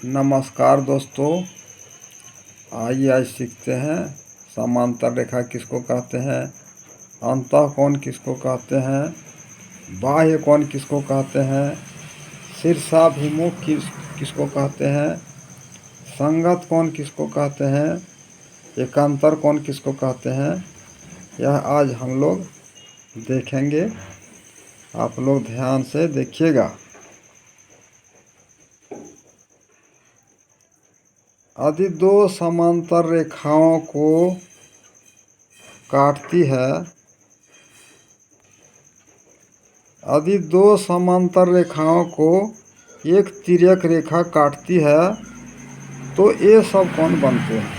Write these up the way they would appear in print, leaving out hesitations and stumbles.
नमस्कार दोस्तों, आइए आज सीखते हैं समांतर रेखा किसको कहते हैं, अंतःकोण किसको कहते हैं, बाह्य कोण किसको कहते हैं, शीर्षाभिमुख किसको कहते हैं, संगत कोण किसको कहते हैं, एकांतर कोण किसको कहते हैं। यह आज हम लोग देखेंगे। आप लोग ध्यान से देखिएगा। यदि दो समांतर रेखाओं को काटती है, यदि दो समांतर रेखाओं को एक तिर्यक रेखा काटती है तो ये सब कोण बनते हैं।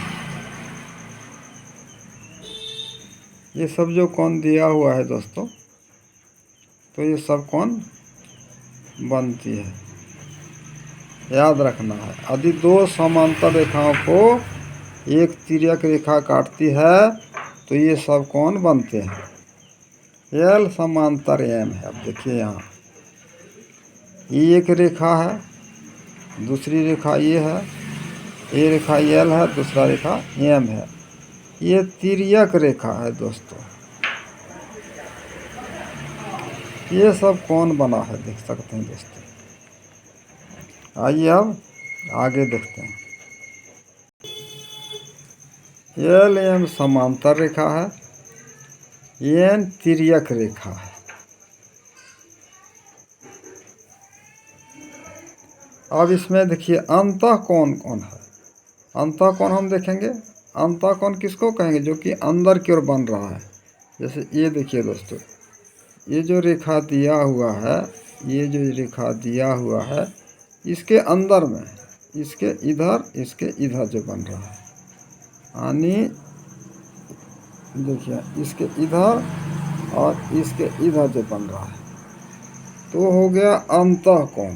ये सब जो कोण दिया हुआ है दोस्तों, तो ये सब कोण बनती है, याद रखना है। यदि दो समांतर रेखाओं को एक तिर्यक रेखा काटती है तो ये सब कोण बनते हैं। एल समांतर एम है। अब देखिए यहाँ ये एक रेखा है, दूसरी रेखा ये है, ये रेखा एल है, दूसरा रेखा एम है। ये तिर्यक रेखा है दोस्तों। ये सब कोण बना है, देख सकते हैं दोस्तों। आइए अब आगे देखते हैं। एल एम समांतर रेखा है, एन तिर्यक रेखा है। अब इसमें देखिए अंतःकोण कौन है। अंतःकोण हम देखेंगे। अंतःकोण किसको कहेंगे? जो कि अंदर की ओर बन रहा है। जैसे ये देखिए दोस्तों, ये जो रेखा दिया हुआ है, ये जो रेखा दिया हुआ है, इसके अंदर में, इसके इधर जो बन रहा है, यानी देखिए इसके इधर और इसके इधर जो बन रहा है, तो हो गया अंतःकोण।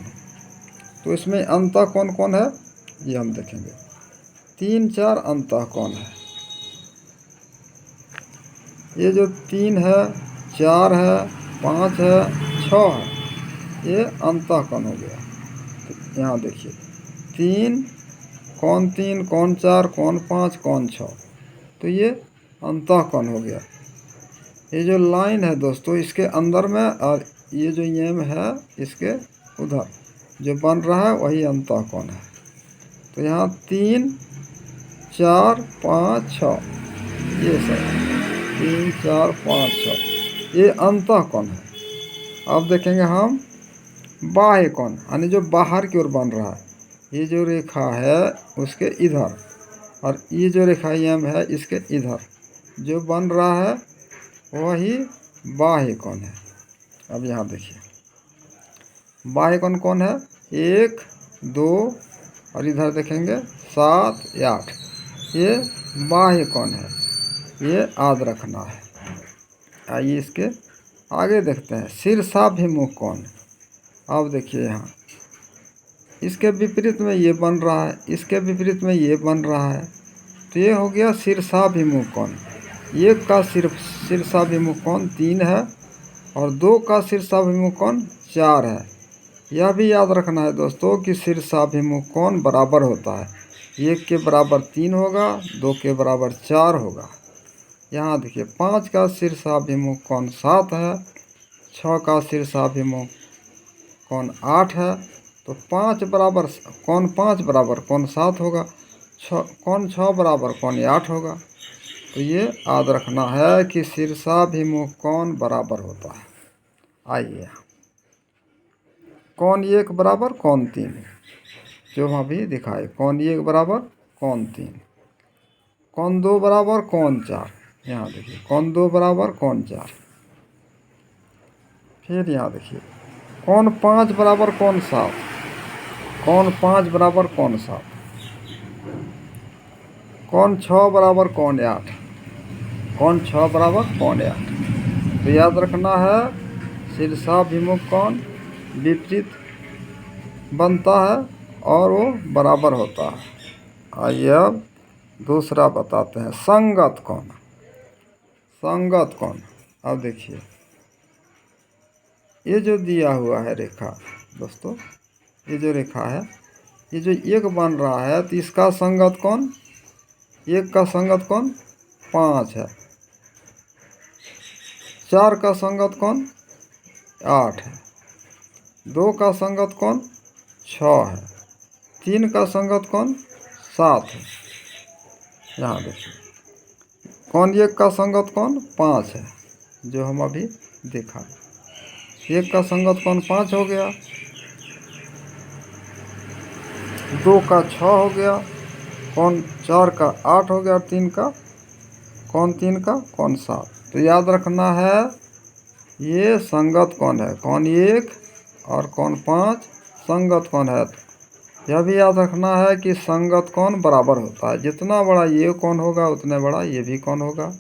तो इसमें अंतःकोण कौन है ये हम देखेंगे। 3-4 अंतःकोण है। ये जो 3 है, 4 है, 5 है, 6 है, ये अंतःकोण हो गया। तो यहाँ देखिए 3 कोण 3 कोण 4 कोण 5 कोण 6, तो ये अंतःकोण हो गया। ये जो लाइन है दोस्तों, इसके अंदर में, और ये जो एम है इसके उधर जो बन रहा है, वही अंतःकोण है। तो यहाँ 3 4 5 6, ये सब 3 4 5 6, ये अंतःकोण है। अब देखेंगे हम बाह्य कोण, यानी जो बाहर की ओर बन रहा है। ये जो रेखा है उसके इधर, और ये जो रेखा एम है इसके इधर जो बन रहा है, वही बाह्य कोण है। अब यहाँ देखिए बाह्य कोण कौन है, 1 2, और इधर देखेंगे 7 या 8, ये बाह्य कोण है। ये याद रखना है। आइए इसके आगे देखते हैं शीर्षाभिमुख कोण। अब देखिए यहाँ इसके विपरीत में ये बन रहा है, इसके विपरीत में ये बन रहा है, तो ये हो गया शीर्षाभिमुख कोण। एक का शीर्षाभिमुख कोण 3 है और 2 का शीर्षाभिमुख कोण 4 है। यह भी याद रखना है दोस्तों कि शीर्षाभिमुख कोण बराबर होता है। 1 के बराबर 3 होगा, 2 के बराबर 4 होगा। यहाँ देखिए 5 का शीर्षाभिमुख कोण 7 है, 6 का शीर्षाभिमुख कोण 8 है, तो 5 बराबर कोण 7 होगा, कोण 6 बराबर कोण 8 होगा। तो ये याद रखना है कि शीर्षाभिमुख कोण बराबर होता है। आइए कोण 1 बराबर कोण 3, जो हम अभी दिखाए, कोण 1 बराबर कोण 3, कोण 2 बराबर कोण 4। यहाँ देखिए कोण 2 बराबर कोण 4। फिर यहाँ देखिए कोण 5 बराबर कोण 7, कोण 5 बराबर कोण 7, कोण 6 बराबर कोण 8, कोण 6 बराबर कोण 8। तो याद रखना है शीर्षाभिमुख कोण विपरीत बनता है और वो बराबर होता है। आइए अब दूसरा बताते हैं संगत कोण। संगत कोण, अब देखिए ये जो दिया हुआ है रेखा दोस्तों, ये जो रेखा है ये जो एक बन रहा है तो इसका संगत कौन, एक का संगत कौन 5 है, 4 का संगत कौन 8 है, 2 का संगत कौन 6 है, 3 का संगत कौन 7 है। यहाँ देखिए कौन एक का संगत कौन 5 है, जो हम अभी देखा। एक का संगत कौन 5 हो गया, 2 का 6 हो गया, कौन 4 का 8 हो गया, और 3 का कौन 7। तो याद रखना है ये संगत कौन है, कौन 1 और कौन 5 संगत कौन है। यह भी याद रखना है कि संगत कौन बराबर होता है, जितना बड़ा ये कौन होगा उतने बड़ा ये भी कौन होगा,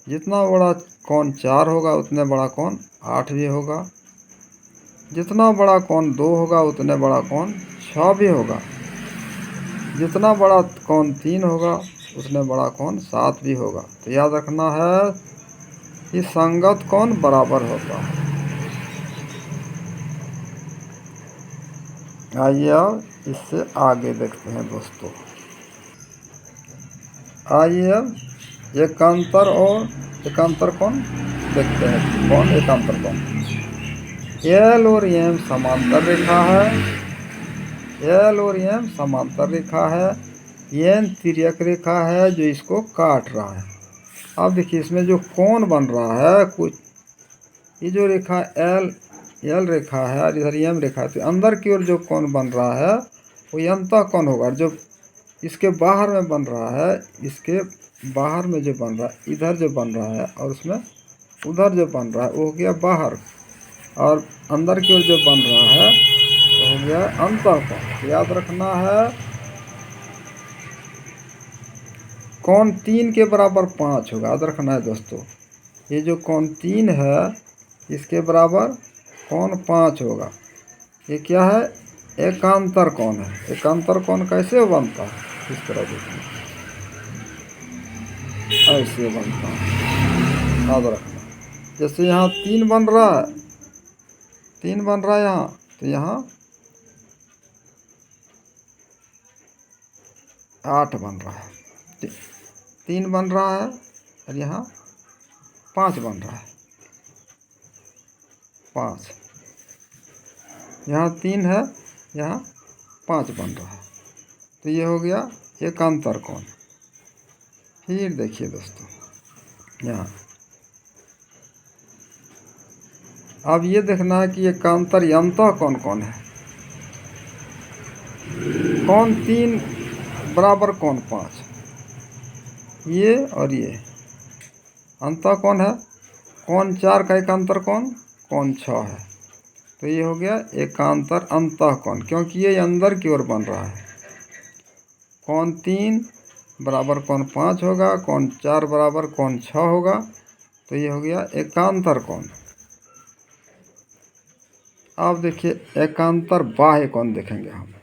जितना बड़ा कौन 4 होगा उतने बड़ा कौन 8 भी होगा, जितना बड़ा कौन 2 होगा उतने बड़ा कौन 6 भी होगा, जितना बड़ा कौन 3 होगा उतने बड़ा कौन 7 भी होगा। तो याद रखना है कि संगत कौन बराबर होता है। आइए अब इससे आगे देखते हैं दोस्तों। आइए अब एकांतर और एकांतर कौन देखते हैं। कौन एकांतर कौन, एल और एम समांतर रेखा है, एल और एम समांतर रेखा है, एन तिर्यक रेखा है जो इसको काट रहा है। अब देखिए इसमें जो कोण बन रहा है कुछ, ये जो रेखा एल रेखा है और इधर एम रेखा है, तो अंदर की ओर जो कोण बन रहा है वो अंतः कोण होगा। जो इसके बाहर में बन रहा है, इसके बाहर में जो बन रहा है, इधर जो बन रहा है और उसमें उधर जो बन रहा है वो हो गया बाहर, और अंदर की ओर जो बन रहा है वो हो गया अंतः कोण। याद रखना है कोण 3 के बराबर 5 होगा। याद रखना है दोस्तों, ये जो कोण 3 है इसके बराबर कोण 5 होगा। ये क्या है, एकांतर कोण है। एकांतर कोण कैसे बनता है, इस तरह देखिए ऐसे बनता है। याद रखना, जैसे यहाँ 3 बन रहा है, 3 बन रहा है यहाँ, तो यहाँ 8 बन रहा है, 3 बन रहा है और यहाँ 5 बन रहा है, 5 यहाँ 3 है, यहाँ 5 बन रहा है। तो ये हो गया एकांतर कोण। फिर देखिए दोस्तों यहाँ, अब ये देखना है कि एकांतर अंतः कोण कौन है। कोण 3 बराबर कोण 5, ये और ये अंतः कोण है। कोण 4 का एकांतर कोण 6 है। तो ये हो गया एकांतर अंतः कोण, क्योंकि ये अंदर की ओर बन रहा है। कोण 3 बराबर कोण 5 होगा, कोण 4 बराबर कोण 6 होगा। तो ये हो गया एकांतर कोण। अब देखिए एकांतर बाह्य कोण देखेंगे हम।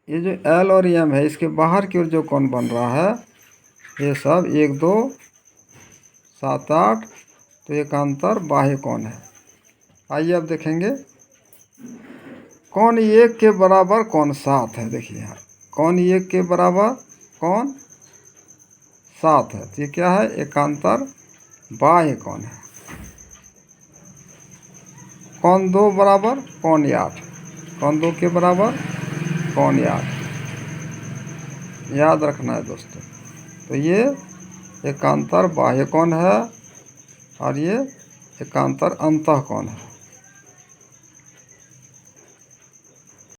ये जो एल और एम है इसके बाहर की ओर जो कोण बन रहा है ये सब 1 2 7 8, तो एकांतर बाह्य कोण है। आइए अब देखेंगे कोण 1 के बराबर कोण 7 है। देखिए यहाँ कोण 1 के बराबर कोण 7 है, तो ये क्या है, एकांतर बाह्य कोण है। कोण 2 बराबर कोण 8, कोण 2 के बराबर कोण 8। याद रखना है दोस्तों। तो ये एकांतर बाह्य कोण है और ये एकांतर अंतः कोण है।